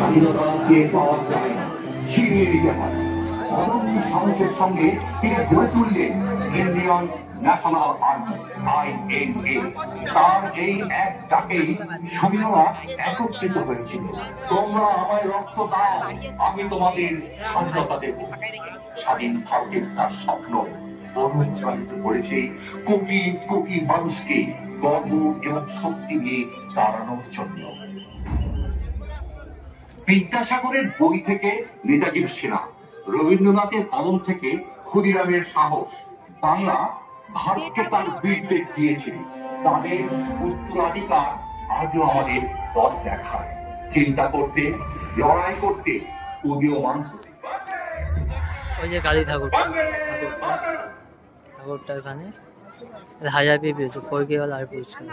স্বাধীনতা যে পাওয়া যায় না, ছিনিয়ে নিতে হয়। অদম্য সাহসের সঙ্গে তিনি গড়ে তুললেন ইন্ডিয়ান ন্যাশনাল আর্মি INA। তার এই এক ডাকেই সৈন্যরা একত্রিত হয়েছিল। তোমরা আমায় রক্ত দাও, আমি তোমাদের স্বাধীনতা দেব। স্বাধীন ভারতের তার স্বপ্ন অনুপ্রাণিত করেছে কোটি কোটি মানুষকে গর্ব এবং শক্তি নিয়ে দাঁড়ানোর জন্য। বিদ্যাসাগরের বই থেকে নেতাজির সেনা, রবীন্দ্রনাথের কলম থেকে ক্ষুদিরামের সাহস, বাংলা ভারতকে তার বীরদের দিয়েছে। তাদের উত্তরাধিকার আজও আমাদের পথ দেখায়, চিন্তা করতে, লড়াই করতে, উদীয়মান হতে। ওই যে কালী ঠাকুরটা এখানে 1000 পেয়েছে, ফরকেওয়ালা আর পুরস্কার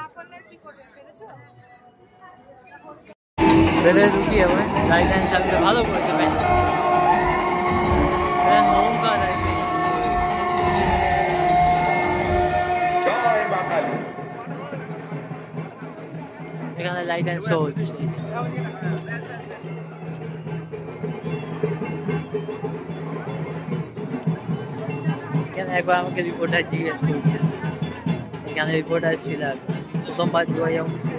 ভেতরে ঢুকিয়ে গাইডলাইন সামনে ভালো করেছে ভাই। এখানে লাইট অ্যান্ড শো হচ্ছে। এখানে একবার আমাকে রিপোর্টার জিজ্ঞেস করেছে, এখানে রিপোর্টার ছিল প্রথমবার 2019